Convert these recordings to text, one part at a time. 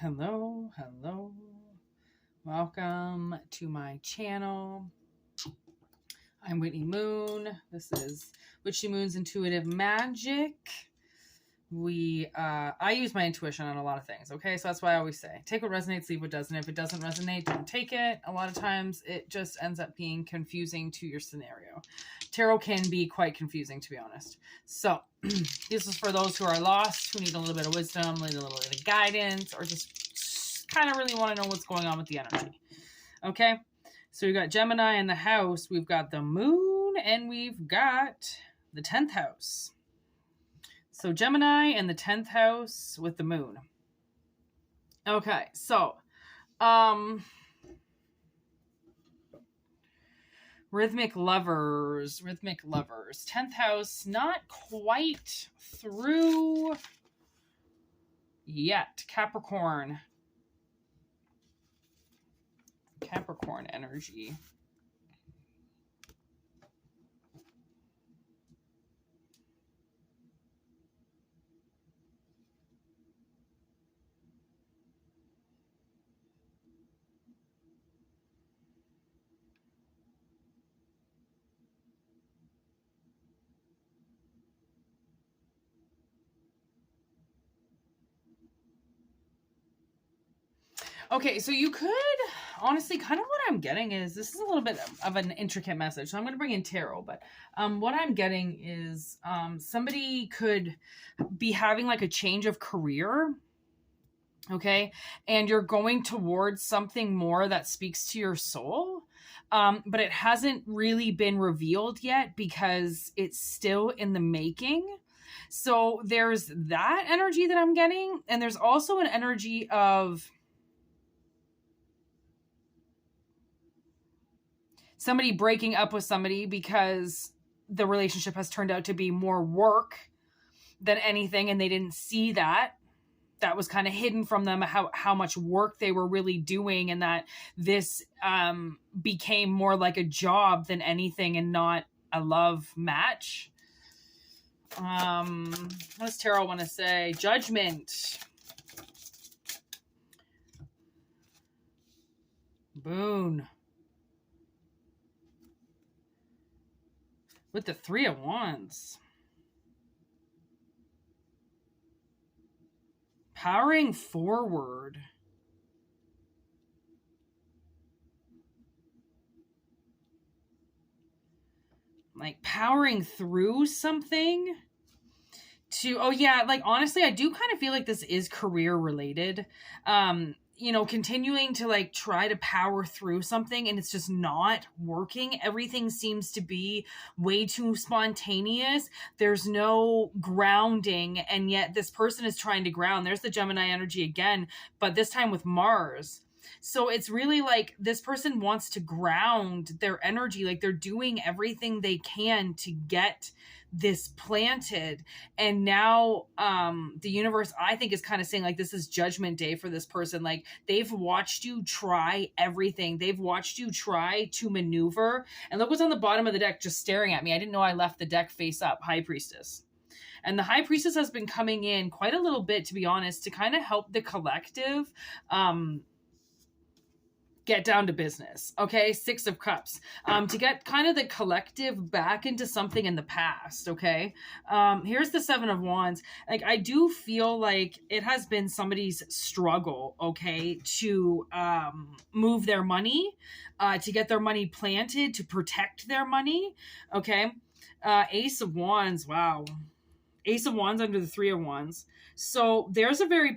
Hello, hello. Welcome to my channel. I'm Whitney Moon. This is Whitney Moon's Intuitive Magic. I use my intuition on a lot of things, okay? So that's why I always say, take what resonates, leave what doesn't. If it doesn't resonate, don't take it. A lot of times it just ends up being confusing to your scenario. Tarot can be quite confusing, to be honest. So this is for those who are lost, who need a little bit of wisdom, need a little bit of guidance, or just kind of really want to know what's going on with the energy. Okay? So we've got Gemini in the house, we've got the moon, and we've got the 10th house. So Gemini in the 10th house with the moon. Okay, so rhythmic lovers. 10th house, not quite through yet. Capricorn energy. Okay, so you could, honestly, kind of what I'm getting is, this is a little bit of an intricate message, so I'm going to bring in tarot, but what I'm getting is somebody could be having like a change of career, okay, and you're going towards something more that speaks to your soul, but it hasn't really been revealed yet because it's still in the making. So there's that energy that I'm getting, and there's also an energy of somebody breaking up with somebody because the relationship has turned out to be more work than anything, and they didn't see that. That was kind of hidden from them, how much work they were really doing, and that this became more like a job than anything and not a love match. What does tarot want to say? Judgment. Boon. With the 3 of Wands. Powering forward. Like powering through something to, oh yeah, like honestly, I do kind of feel like this is career related. You know, continuing to like try to power through something and it's just not working. Everything seems to be way too spontaneous. There's no grounding, and yet this person is trying to ground. There's the Gemini energy again, but this time with Mars. So it's really like this person wants to ground their energy. Like they're doing everything they can to get this planted. And now the universe, I think, is kind of saying like this is judgment day for this person. Like they've watched you try everything. They've watched you try to maneuver. And look what's on the bottom of the deck just staring at me. I didn't know I left the deck face up. High Priestess. And the High Priestess has been coming in quite a little bit, to be honest, to kind of help the collective get down to business. Okay, 6 of Cups, to get kind of the collective back into something in the past. Okay, here's the 7 of Wands. Like I do feel like it has been somebody's struggle, okay, to move their money, to get their money planted, to protect their money. Okay, Ace of Wands. Wow. Ace of Wands under the 3 of Wands. So there's a very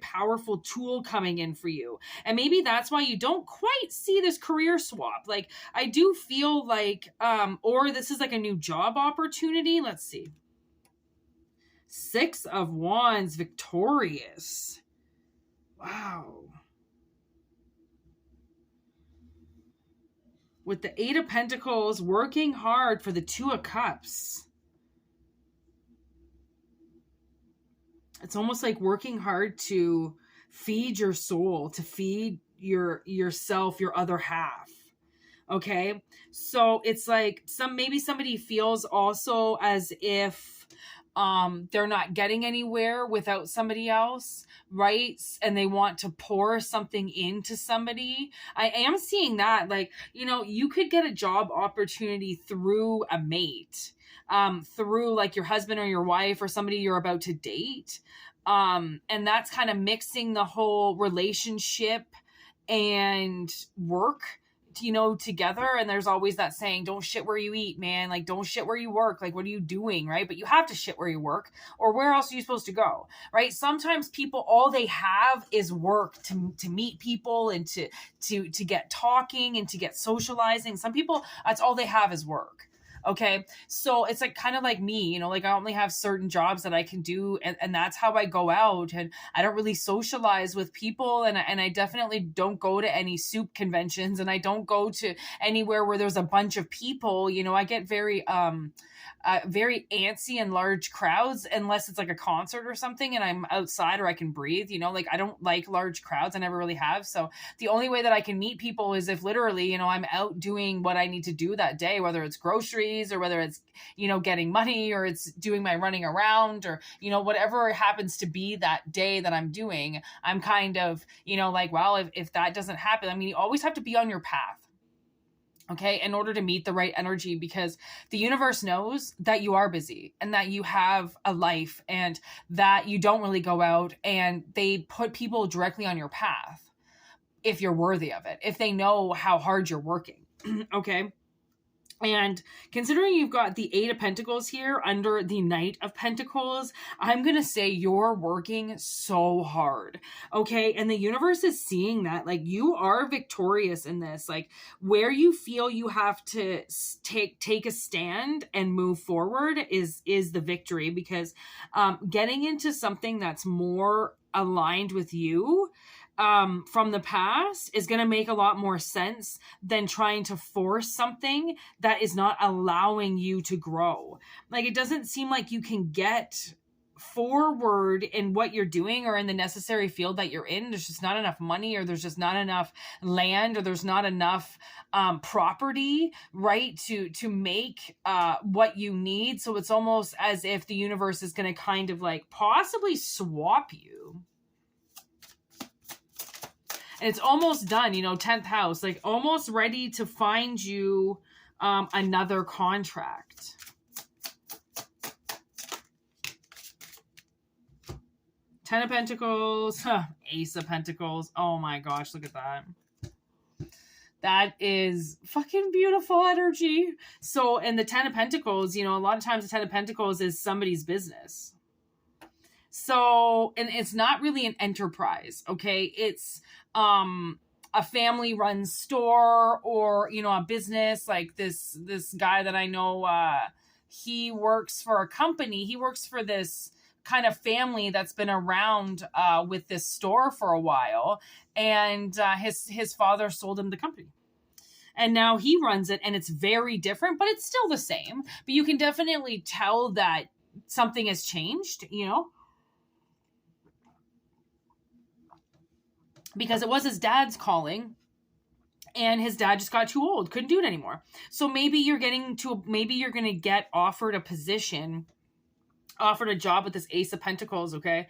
powerful tool coming in for you. And maybe that's why you don't quite see this career swap. Like I do feel like, or this is like a new job opportunity. Let's see. 6 of Wands, victorious. Wow. With the 8 of Pentacles, working hard for the 2 of Cups. It's almost like working hard to feed your soul, to feed yourself, your other half. Okay. So it's like maybe somebody feels also as if they're not getting anywhere without somebody else, right? And they want to pour something into somebody. I am seeing that, like, you know, you could get a job opportunity through a mate, through like your husband or your wife or somebody you're about to date. And that's kind of mixing the whole relationship and work, you know, together. And there's always that saying, don't shit where you eat, man. Like, don't shit where you work. Like, what are you doing? Right. But you have to shit where you work, or where else are you supposed to go? Right. Sometimes people, all they have is work to meet people and to get talking and to get socializing. Some people, that's all they have is work. Okay. So it's like kind of like me, you know, like I only have certain jobs that I can do, and that's how I go out, and I don't really socialize with people, and I definitely don't go to any soup conventions, and I don't go to anywhere where there's a bunch of people. You know, I get very very antsy in large crowds unless it's like a concert or something and I'm outside or I can breathe, you know, like I don't like large crowds. I never really have. So the only way that I can meet people is if literally, you know, I'm out doing what I need to do that day, whether it's groceries or whether it's, you know, getting money or it's doing my running around or, you know, whatever happens to be that day that I'm doing. I'm kind of, you know, like, well, if that doesn't happen, I mean, you always have to be on your path. Okay, in order to meet the right energy, because the universe knows that you are busy and that you have a life and that you don't really go out, and they put people directly on your path if you're worthy of it, if they know how hard you're working. Okay. And considering you've got the 8 of Pentacles here under the Knight of Pentacles, I'm going to say you're working so hard. Okay. And the universe is seeing that, like, you are victorious in this, like where you feel you have to take a stand and move forward is the victory, because getting into something that's more aligned with you from the past is going to make a lot more sense than trying to force something that is not allowing you to grow. Like, it doesn't seem like you can get forward in what you're doing or in the necessary field that you're in. There's just not enough money, or there's just not enough land, or there's not enough property, right, to make what you need. So it's almost as if the universe is going to kind of like possibly swap you. And it's almost done, you know, 10th house, like almost ready to find you another contract. Ten of Pentacles, Ace of Pentacles. Oh my gosh, look at that. That is fucking beautiful energy. So, in the Ten of Pentacles, you know, a lot of times the Ten of Pentacles is somebody's business. So, and it's not really an enterprise, okay? It's a family run store, or, you know, a business. Like this guy that I know, he works for a company. He works for this kind of family that's been around with this store for a while, and his father sold him the company. And now he runs it, and it's very different, but it's still the same. But you can definitely tell that something has changed, you know? Because it was his dad's calling, and his dad just got too old, couldn't do it anymore. So maybe you're going to get offered a position, offered a job with this Ace of Pentacles, okay?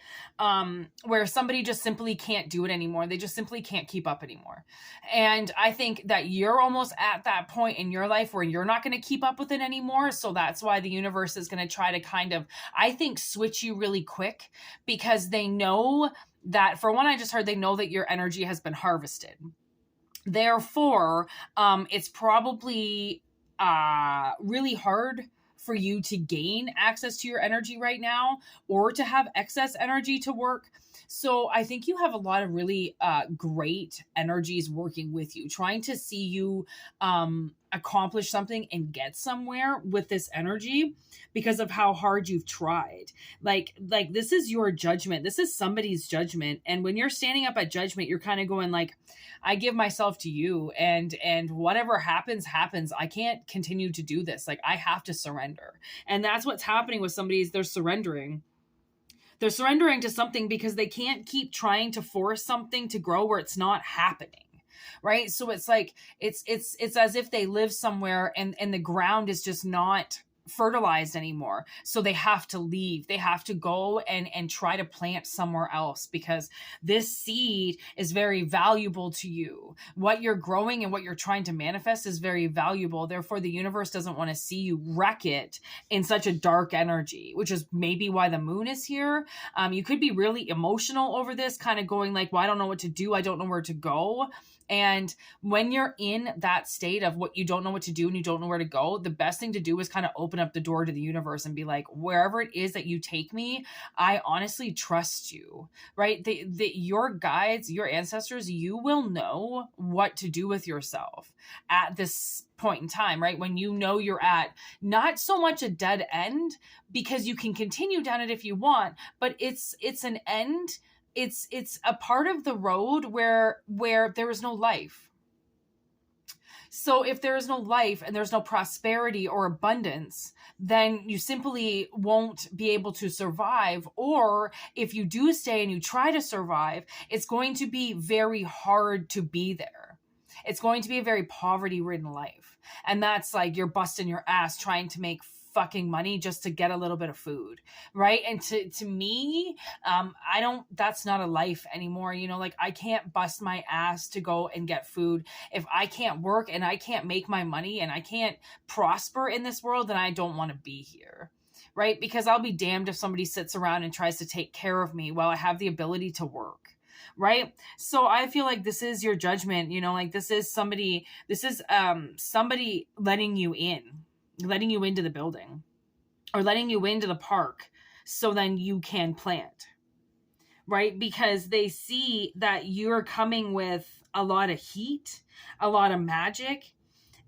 Where somebody just simply can't do it anymore. They just simply can't keep up anymore. And I think that you're almost at that point in your life where you're not going to keep up with it anymore. So that's why the universe is going to try to kind of, I think, switch you really quick, because they know that, for one, I just heard, they know that your energy has been harvested. Therefore, it's probably really hard for you to gain access to your energy right now, or to have excess energy to work. So I think you have a lot of really great energies working with you, trying to see you accomplish something and get somewhere with this energy, because of how hard you've tried. Like this is your judgment. This is somebody's judgment. And when you're standing up at judgment, you're kind of going like, I give myself to you, and whatever happens. I can't continue to do this. Like, I have to surrender. And that's what's happening with somebody, is they're surrendering. They're surrendering to something because they can't keep trying to force something to grow where it's not happening. Right. So it's like, it's as if they live somewhere and the ground is just not fertilized anymore, so they have to leave. They have to go and try to plant somewhere else, because this seed is very valuable to you. What you're growing and what you're trying to manifest is very valuable. Therefore, the universe doesn't want to see you wreck it in such a dark energy, which is maybe why the moon is here. You could be really emotional over this, kind of going like, well, I don't know what to do, I don't know where to go. And when you're in that state of what you don't know what to do and you don't know where to go, the best thing to do is kind of open up the door to the universe and be like, wherever it is that you take me, I honestly trust you, right? Your guides, your ancestors, you will know what to do with yourself at this point in time, right? When you know you're at not so much a dead end, because you can continue down it if you want, but it's an end. It's a part of the road where there is no life. So if there is no life and there's no prosperity or abundance, then you simply won't be able to survive. Or if you do stay and you try to survive, it's going to be very hard to be there. It's going to be a very poverty-ridden life. And that's like you're busting your ass trying to make fucking money just to get a little bit of food, right? And to me, that's not a life anymore. You know, like I can't bust my ass to go and get food. If I can't work and I can't make my money and I can't prosper in this world, then I don't want to be here, right? Because I'll be damned if somebody sits around and tries to take care of me while I have the ability to work. Right. So I feel like this is your judgment, you know, like this is somebody letting you into the building or letting you into the park so then you can plant, right? Because they see that you're coming with a lot of heat, a lot of magic,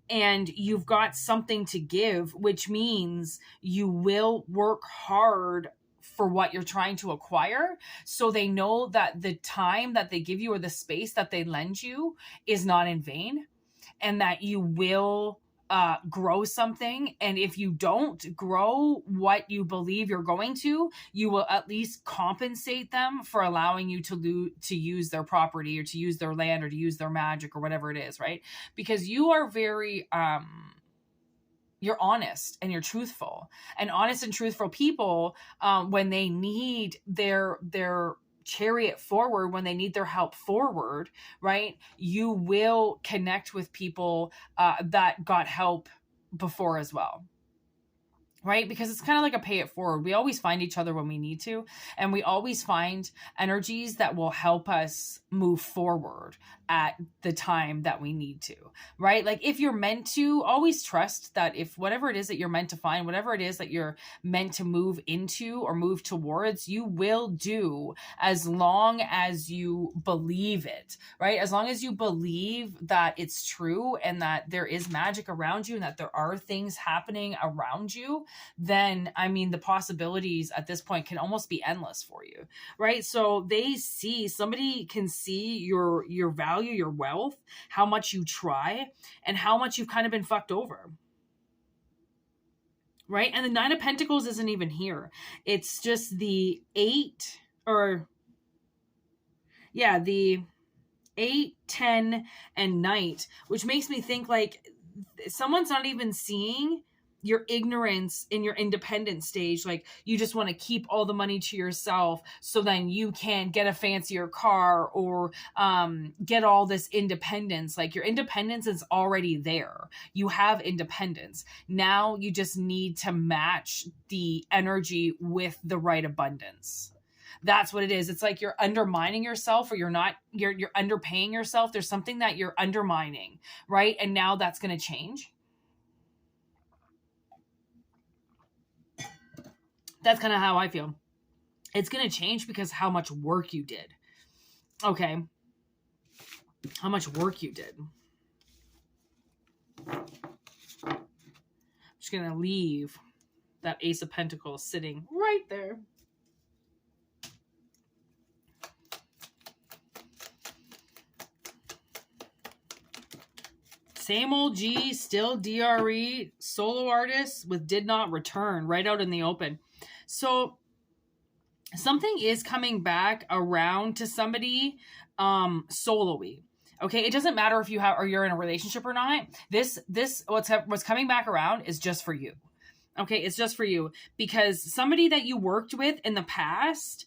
and you've got something to give, which means you will work hard for what you're trying to acquire. So they know that the time that they give you or the space that they lend you is not in vain, and that you will grow something. And if you don't grow what you believe you're going to, you will at least compensate them for allowing you to use their property or to use their land or to use their magic or whatever it is, right? Because you are very you're honest and you're truthful, and honest and truthful people, when they need their chariot forward, when they need their help forward, right? You will connect with people that got help before as well. Right? Because it's kind of like a pay it forward. We always find each other when we need to, and we always find energies that will help us move forward at the time that we need to, right? Like if you're meant to, always trust that if whatever it is that you're meant to find, whatever it is that you're meant to move into or move towards, you will do, as long as you believe it, right? As long as you believe that it's true and that there is magic around you and that there are things happening around you, then I mean, the possibilities at this point can almost be endless for you, right? So somebody can see your value, your wealth, how much you try, and how much you've kind of been fucked over, right? And the 9 of Pentacles isn't even here. It's just the 8, the 8, 10, and Knight, which makes me think like someone's not even seeing your ignorance in your independent stage. Like you just want to keep all the money to yourself so then you can get a fancier car or get all this independence. Like your independence is already there. You have independence. Now you just need to match the energy with the right abundance. That's what it is. It's like you're undermining yourself, or you're underpaying yourself. There's something that you're undermining, right? And now that's going to change. That's kind of how I feel. It's going to change because how much work you did. Okay. How much work you did. I'm just going to leave that Ace of Pentacles sitting right there. Same old G, still DRE, solo artist with did not return, right out in the open. So something is coming back around to somebody solo-y. Okay, it doesn't matter if you're in a relationship or not. This what's coming back around is just for you. Okay, it's just for you because somebody that you worked with in the past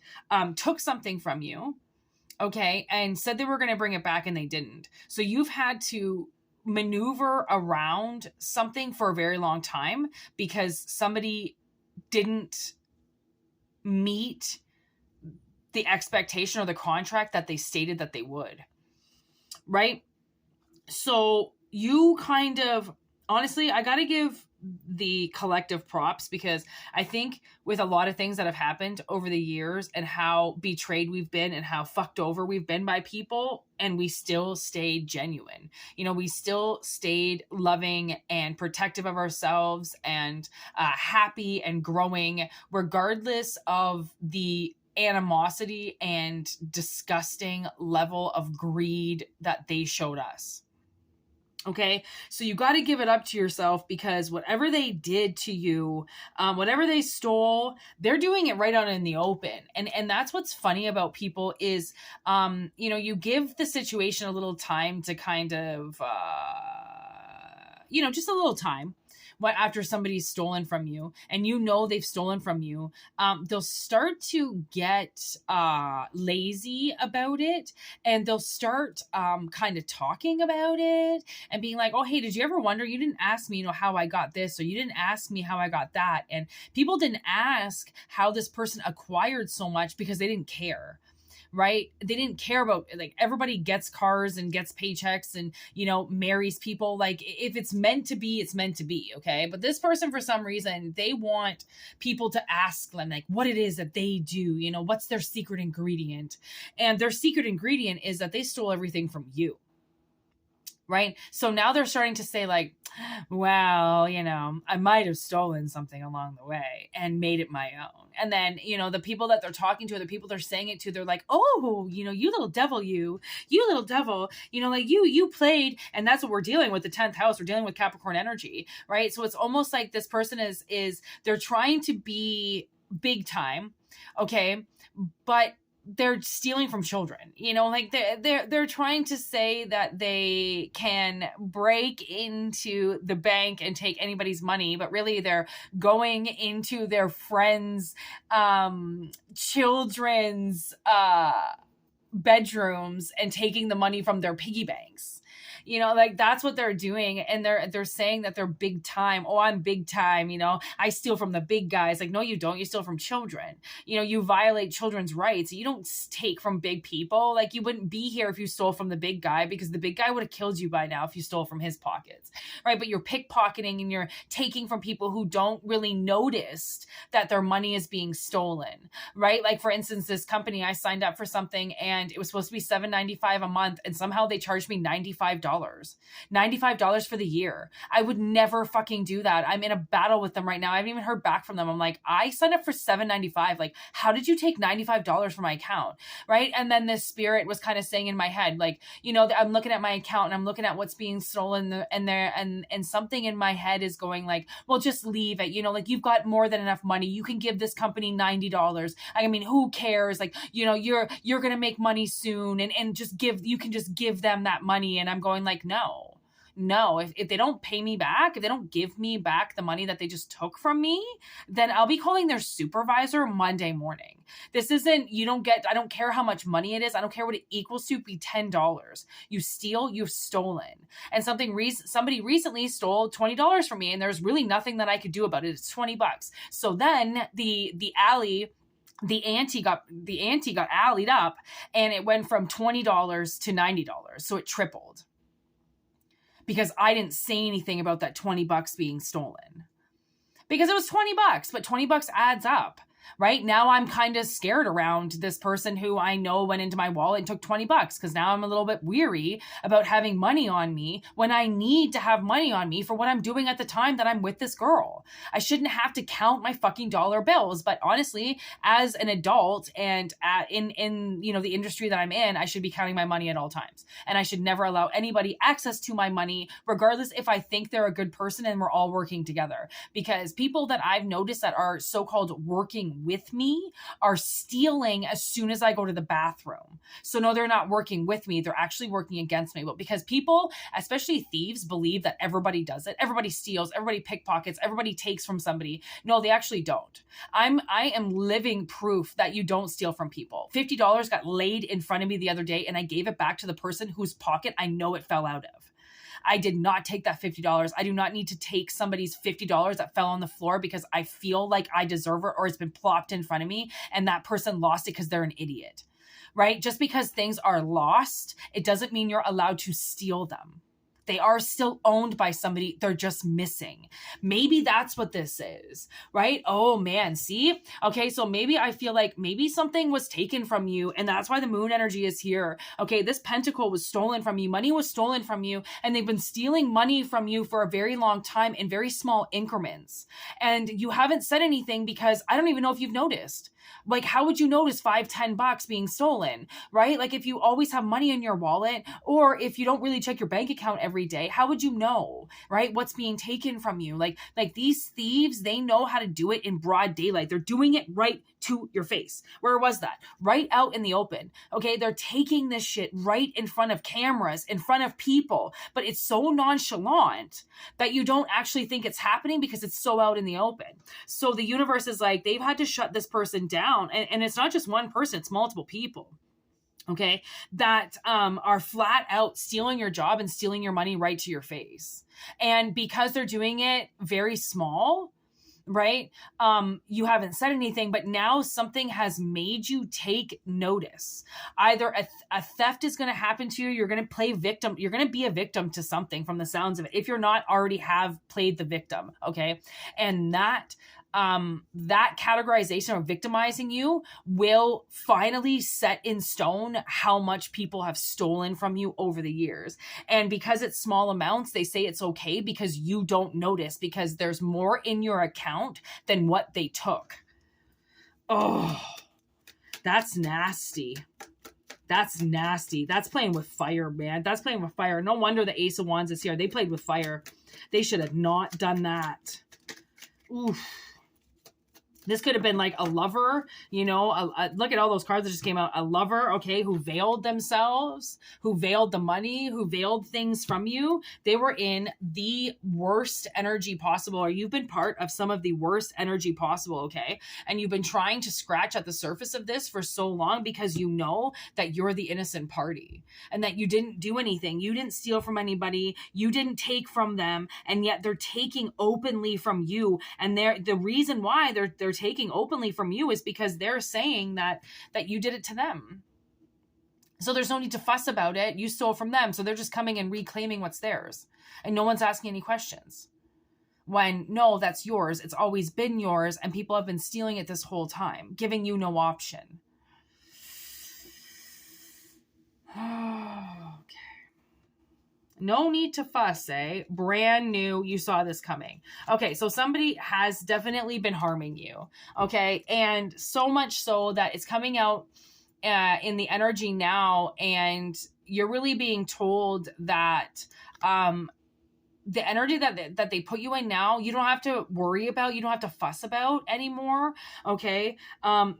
took something from you, okay, and said they were going to bring it back and they didn't. So you've had to maneuver around something for a very long time because somebody didn't meet the expectation or the contract that they stated that they would, right? So you kind of, honestly, I got to give the collective props because I think with a lot of things that have happened over the years and how betrayed we've been and how fucked over we've been by people, and we still stayed genuine. You know, we still stayed loving and protective of ourselves and happy and growing regardless of the animosity and disgusting level of greed that they showed us. Okay, so you got to give it up to yourself because whatever they did to you, whatever they stole, they're doing it right out in the open. And that's what's funny about people is, you know, you give the situation a little time to kind of, you know, just a little time. What after somebody's stolen from you and you know they've stolen from you, they'll start to get lazy about it, and they'll start kind of talking about it and being like, oh, hey, did you ever wonder, you didn't ask me, you know, how I got this, or you didn't ask me how I got that. And people didn't ask how this person acquired so much because they didn't care. Right? They didn't care about, like, everybody gets cars and gets paychecks and, you know, marries people. Like, if it's meant to be, it's meant to be. Okay. But this person, for some reason, they want people to ask them, like, what it is that they do, you know, what's their secret ingredient? And their secret ingredient is that they stole everything from you. Right? So now they're starting to say, like, well, you know, I might have stolen something along the way and made it my own. And then, you know, the people that they're talking to, the people they're saying it to, they're like, oh, you know, you little devil, you little devil, you know, like you played. And that's what we're dealing with, the 10th house. We're dealing with Capricorn energy, right? So it's almost like this person is they're trying to be big time. Okay. But they're stealing from children, you know, like they're trying to say that they can break into the bank and take anybody's money, but really they're going into their friends' children's bedrooms and taking the money from their piggy banks. You know, like that's what they're doing. And they're saying that they're big time. Oh, I'm big time. You know, I steal from the big guys. Like, no, you don't. You steal from children. You know, you violate children's rights. You don't take from big people. Like, you wouldn't be here if you stole from the big guy, because the big guy would have killed you by now if you stole from his pockets. Right. But you're pickpocketing and you're taking from people who don't really notice that their money is being stolen. Right. Like, for instance, this company, I signed up for something and it was supposed to be $7.95 a month. And somehow they charged me $95. $95 for the year. I would never fucking do that. I'm in a battle with them right now. I haven't even heard back from them. I'm like, I signed up for $7.95. Like, how did you take $95 from my account? Right. And then this spirit was kind of saying in my head, like, you know, I'm looking at my account and I'm looking at what's being stolen and something in my head is going like, well, just leave it. You know, like, you've got more than enough money. You can give this company $90. I mean, who cares? Like, you know, you're going to make money soon and just you can just give them that money. And I'm going like, no, if they don't pay me back, if they don't give me back the money that they just took from me, then I'll be calling their supervisor Monday morning. This isn't, I don't care how much money it is. I don't care what it equals to, be $10. You steal, you've stolen. And somebody recently stole $20 from me, and there's really nothing that I could do about it. It's $20. So then the ante got allied up, and it went from $20 to $90. So it tripled. Because I didn't say anything about that $20 being stolen. Because it was $20, but $20 adds up. Right now, I'm kind of scared around this person who I know went into my wallet and took $20, because now I'm a little bit weary about having money on me when I need to have money on me for what I'm doing at the time that I'm with this girl. I shouldn't have to count my fucking dollar bills. But honestly, as an adult and in you know, the industry that I'm in, I should be counting my money at all times. And I should never allow anybody access to my money, regardless if I think they're a good person and we're all working together. Because people that I've noticed that are so-called working working with me are stealing as soon as I go to the bathroom. So no, they're not working with me. They're actually working against me. But because people, especially thieves, believe that everybody does it. Everybody steals, everybody pickpockets, everybody takes from somebody. No, they actually don't. I am living proof that you don't steal from people. $50 got laid in front of me the other day, and I gave it back to the person whose pocket I know it fell out of. I did not take that $50. I do not need to take somebody's $50 that fell on the floor because I feel like I deserve it, or it's been plopped in front of me and that person lost it because they're an idiot, right? Just because things are lost, it doesn't mean you're allowed to steal them. They are still owned by somebody. They're just missing. Maybe that's what this is, right? Oh man, see? Okay, so maybe I feel like maybe something was taken from you and that's why the moon energy is here. Okay, this pentacle was stolen from you. Money was stolen from you, and they've been stealing money from you for a very long time in very small increments. And you haven't said anything because I don't even know if you've noticed. Like, how would you notice $5-10 being stolen, right? Like, if you always have money in your wallet, or if you don't really check your bank account every day, how would you know, right? What's being taken from you? Like these thieves, they know how to do it in broad daylight. They're doing it right to your face. Where was that? Right out in the open. Okay, they're taking this shit right in front of cameras, in front of people, but it's so nonchalant that you don't actually think it's happening because it's so out in the open. So the universe is like, they've had to shut this person down. And it's not just one person, it's multiple people. Okay, that are flat out stealing your job and stealing your money right to your face. And because they're doing it very small, right? You haven't said anything, but now something has made you take notice. Either a theft is going to happen to you. You're going to play victim. You're going to be a victim to something from the sounds of it, if you're not already have played the victim. Okay. And that categorization of victimizing you will finally set in stone how much people have stolen from you over the years. And because it's small amounts, they say it's okay because you don't notice, because there's more in your account than what they took. Oh, that's nasty. That's nasty. That's playing with fire, man. That's playing with fire. No wonder the Ace of Wands is here. They played with fire. They should have not done that. Oof. This could have been like a lover, you know, look at all those cards that just came out. A lover, okay, who veiled themselves, who veiled the money, who veiled things from you. They were in the worst energy possible, or you've been part of some of the worst energy possible, okay? And you've been trying to scratch at the surface of this for so long because you know that you're the innocent party and that you didn't do anything. You didn't steal from anybody. You didn't take from them. And yet they're taking openly from you. And the reason why they're taking openly from you is because they're saying that you did it to them. So there's no need to fuss about it. You stole from them. So they're just coming and reclaiming what's theirs. And no one's asking any questions. When, no, that's yours. It's always been yours. And people have been stealing it this whole time, giving you no option. Okay. No need to fuss, eh? Brand new. You saw this coming. Okay, so somebody has definitely been harming you. Okay, and so much so that it's coming out in the energy now, and you're really being told that the energy that they put you in now, you don't have to worry about, you don't have to fuss about anymore, okay?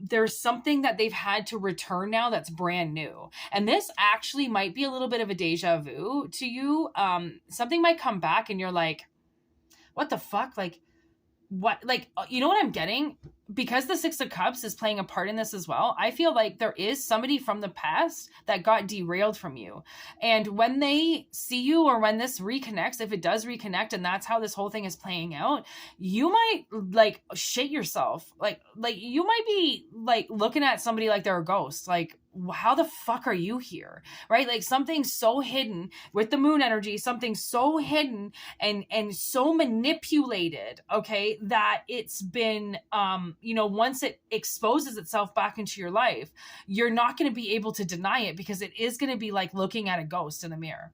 There's something that they've had to return now that's brand new. And this actually might be a little bit of a deja vu to you. Something might come back and you're like, what the fuck? Like, what? Like, you know what I'm getting? Because the Six of Cups is playing a part in this as well, I feel like there is somebody from the past that got derailed from you. And when they see you, or when this reconnects, if it does reconnect and that's how this whole thing is playing out, you might like shit yourself. Like you might be like looking at somebody like they're a ghost. Like, how the fuck are you here? Right? Like something so hidden with the moon energy, something so hidden and so manipulated, okay, that it's been, you know, once it exposes itself back into your life, you're not going to be able to deny it, because it is going to be like looking at a ghost in the mirror.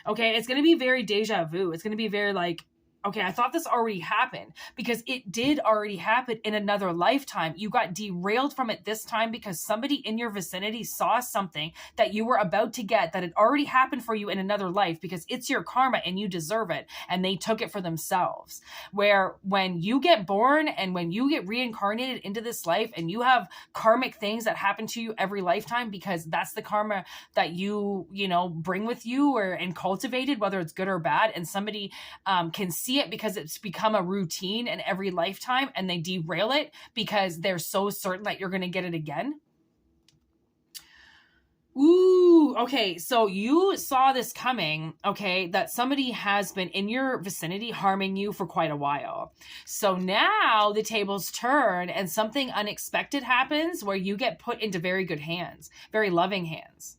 Okay. It's going to be very deja vu. It's going to be very like, Okay, I thought this already happened, because it did already happen in another lifetime. You got derailed from it this time because somebody in your vicinity saw something that you were about to get that had already happened for you in another life, because it's your karma and you deserve it, and they took it for themselves. Where when you get born and when you get reincarnated into this life and you have karmic things that happen to you every lifetime, because that's the karma that you bring with you and cultivated, whether it's good or bad, and somebody can see it because it's become a routine in every lifetime, and they derail it because they're so certain that you're going to get it again. Ooh, okay. So you saw this coming, okay, that somebody has been in your vicinity harming you for quite a while. So now the tables turn and something unexpected happens where you get put into very good hands, very loving hands.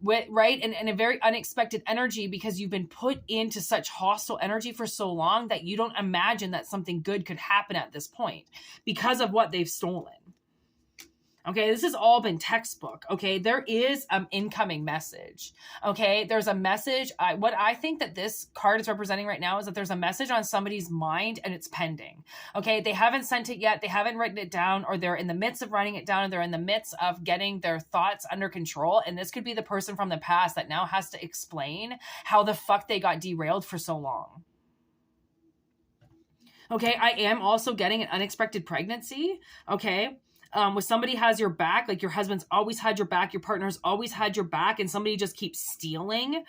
Right? And a very unexpected energy, because you've been put into such hostile energy for so long that you don't imagine that something good could happen at this point because of what they've stolen. Okay, this has all been textbook. Okay, there is an incoming message. Okay, there's a message. What I think that this card is representing right now is that there's a message on somebody's mind and it's pending. Okay, they haven't sent it yet. They haven't written it down, or they're in the midst of writing it down, or they're in the midst of getting their thoughts under control. And this could be the person from the past that now has to explain how the fuck they got derailed for so long. Okay, I am also getting an unexpected pregnancy. Okay. When somebody has your back, like your husband's always had your back, your partner's always had your back, and somebody just keeps stealing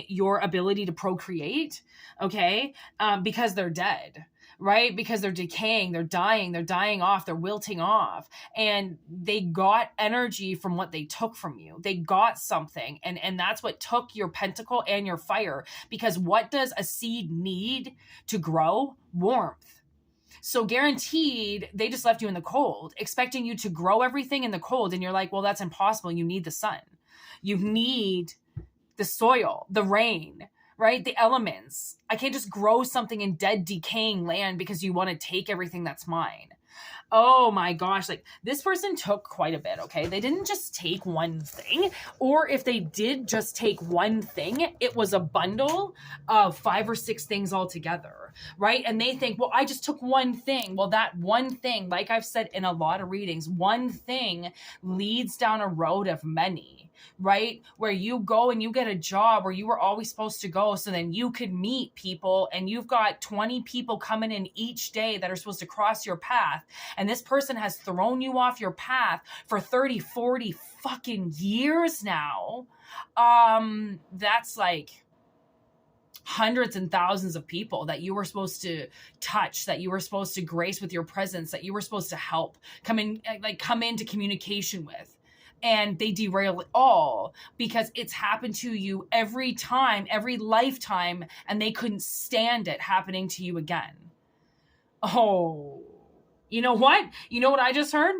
your ability to procreate, okay, because they're dead, right? Because they're decaying, they're dying off, they're wilting off, and they got energy from what they took from you. They got something, and that's what took your pentacle and your fire, because what does a seed need to grow? Warmth. So guaranteed, they just left you in the cold, expecting you to grow everything in the cold. And you're like, well, that's impossible. You need the sun. You need the soil, the rain, right? The elements. I can't just grow something in dead, decaying land because you want to take everything that's mine. Oh my gosh, like this person took quite a bit, okay? They didn't just take one thing, or if they did just take one thing, it was a bundle of 5 or 6 things all together, right? And they think, well, I just took one thing. Well, that one thing, like I've said in a lot of readings, one thing leads down a road of many, right? Where you go and you get a job where you were always supposed to go, so then you could meet people, and you've got 20 people coming in each day that are supposed to cross your path. And this person has thrown you off your path for 30, 40 fucking years now. That's like hundreds and thousands of people that you were supposed to touch, that you were supposed to grace with your presence, that you were supposed to help come into communication with. And they derail it all because it's happened to you every time, every lifetime, and they couldn't stand it happening to you again. Oh, you know what? You know what I just heard?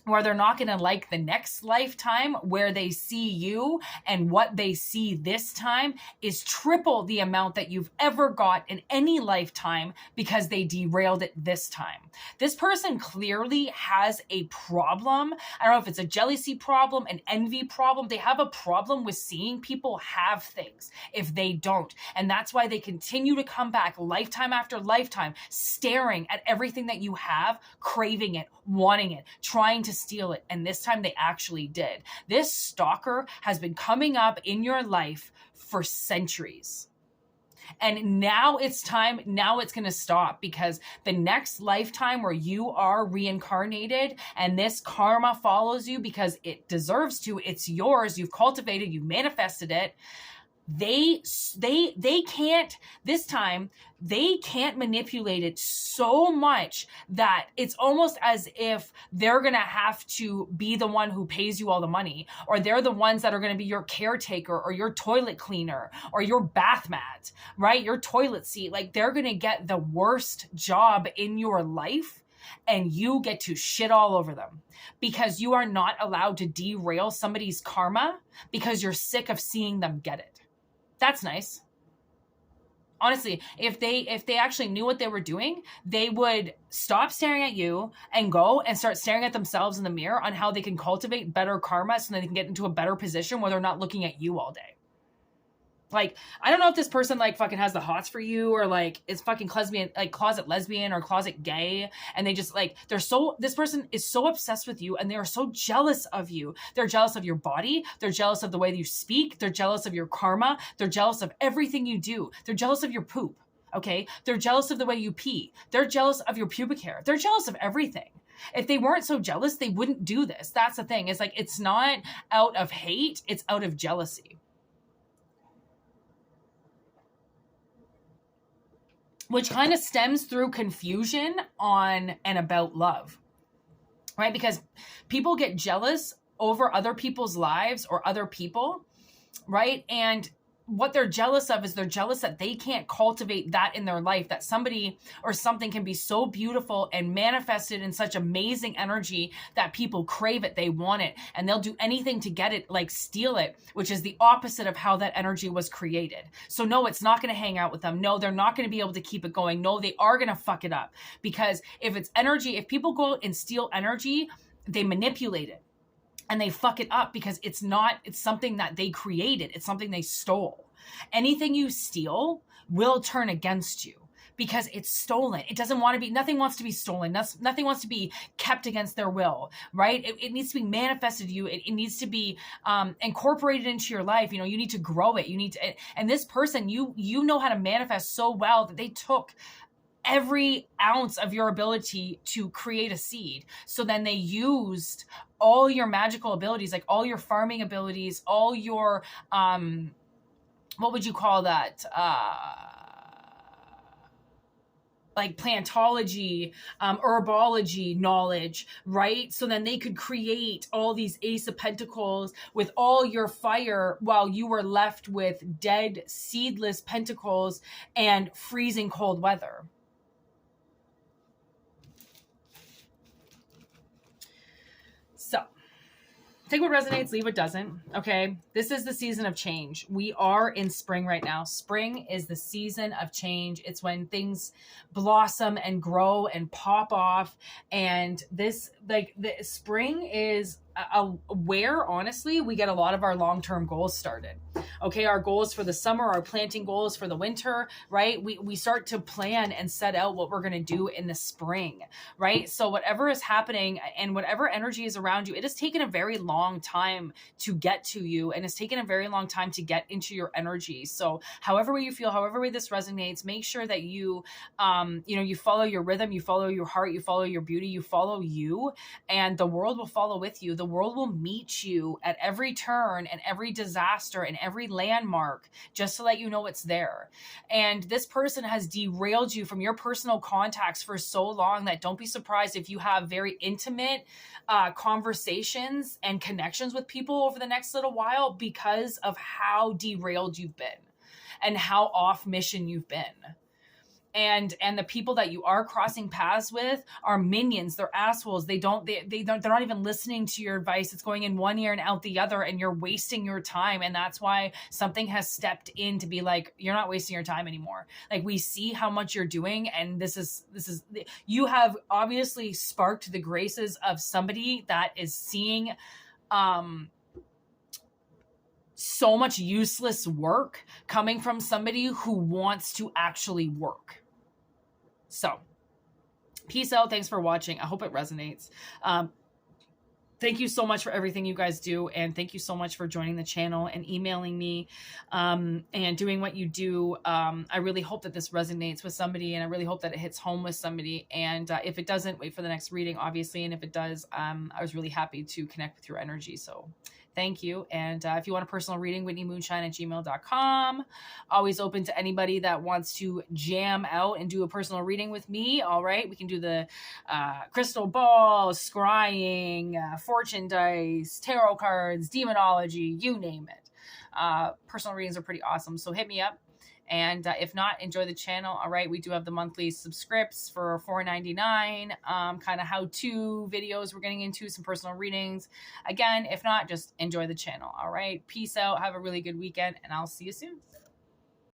Where they're not going to like the next lifetime where they see you, and what they see this time is triple the amount that you've ever got in any lifetime, because they derailed it this time. This person clearly has a problem. I don't know if it's a jealousy problem, an envy problem. They have a problem with seeing people have things if they don't. And that's why they continue to come back lifetime after lifetime, staring at everything that you have, craving it, wanting it, trying to steal it. And this time they actually did. This stalker has been coming up in your life for centuries. And now it's time, now it's going to stop, because the next lifetime where you are reincarnated and this karma follows you because it deserves to, it's yours, you've cultivated, you've manifested it. They can't, this time, they can't manipulate it so much that it's almost as if they're going to have to be the one who pays you all the money, or they're the ones that are going to be your caretaker or your toilet cleaner or your bath mat, right? Your toilet seat. Like, they're going to get the worst job in your life, and you get to shit all over them because you are not allowed to derail somebody's karma because you're sick of seeing them get it. That's nice. Honestly, if they actually knew what they were doing, they would stop staring at you and go and start staring at themselves in the mirror on how they can cultivate better karma so they can get into a better position where they're not looking at you all day. Like, I don't know if this person like fucking has the hots for you, or like is fucking closet lesbian or closet gay. And they just like, this person is so obsessed with you and they are so jealous of you. They're jealous of your body. They're jealous of the way that you speak. They're jealous of your karma. They're jealous of everything you do. They're jealous of your poop. Okay. They're jealous of the way you pee. They're jealous of your pubic hair. They're jealous of everything. If they weren't so jealous, they wouldn't do this. That's the thing. It's like, it's not out of hate. It's out of jealousy. Which kind of stems through confusion on and about love, right? Because people get jealous over other people's lives or other people, right? And what they're jealous of is they're jealous that they can't cultivate that in their life, that somebody or something can be so beautiful and manifested in such amazing energy that people crave it, they want it, and they'll do anything to get it, like steal it, which is the opposite of how that energy was created. So no, it's not going to hang out with them. No, they're not going to be able to keep it going. No, they are going to fuck it up, because if it's energy, if people go out and steal energy, they manipulate it. And they fuck it up because it's something that they created. It's something they stole. Anything you steal will turn against you because it's stolen. It doesn't want to be, nothing wants to be stolen. Nothing wants to be kept against their will, right? It needs to be manifested to you. It needs to be incorporated into your life. You know, you need to grow it. You need to, and this person, you know how to manifest so well that they took every ounce of your ability to create a seed. So then they used all your magical abilities, like all your farming abilities, all your, what would you call that? Like plantology, herbology knowledge, right? So then they could create all these Ace of Pentacles with all your fire while you were left with dead, seedless pentacles and freezing cold weather. So take what resonates, leave what doesn't. Okay. This is the season of change. We are in spring right now. Spring is the season of change. It's when things blossom and grow and pop off. And this, like, the spring is where honestly we get a lot of our long-term goals started. Okay, our goals for the summer, our planting goals for the winter, right? We start to plan and set out what we're going to do in the spring, right? So whatever is happening and whatever energy is around you, it has taken a very long time to get to you, and it's taken a very long time to get into your energy. So however way you feel, however way this resonates, make sure that you you follow your rhythm, you follow your heart, you follow your beauty, you follow you, and the world will follow with you. The world will meet you at every turn and every disaster and every landmark just to let you know it's there. And this person has derailed you from your personal contacts for so long that don't be surprised if you have very intimate conversations and connections with people over the next little while because of how derailed you've been and how off mission you've been. And the people that you are crossing paths with are minions. They're assholes. They're not even listening to your advice. It's going in one ear and out the other, and you're wasting your time. And that's why something has stepped in to be like, you're not wasting your time anymore. Like, we see how much you're doing. And this is, you have obviously sparked the graces of somebody that is seeing, so much useless work coming from somebody who wants to actually work. So, peace out. Thanks for watching. I hope it resonates. Thank you so much for everything you guys do. And thank you so much for joining the channel and emailing me and doing what you do. I really hope that this resonates with somebody, and I really hope that it hits home with somebody. And if it doesn't, wait for the next reading, obviously. And if it does, I was really happy to connect with your energy. So thank you. And if you want a personal reading, whitneymoonshine@gmail.com. Always open to anybody that wants to jam out and do a personal reading with me. All right. We can do the crystal ball, scrying, fortune dice, tarot cards, demonology, you name it. Personal readings are pretty awesome. So hit me up. And if not, enjoy the channel. All right, we do have the monthly subscripts for $4.99, kind of how-to videos we're getting into, some personal readings. Again, if not, just enjoy the channel. All right, peace out. Have a really good weekend, and I'll see you soon.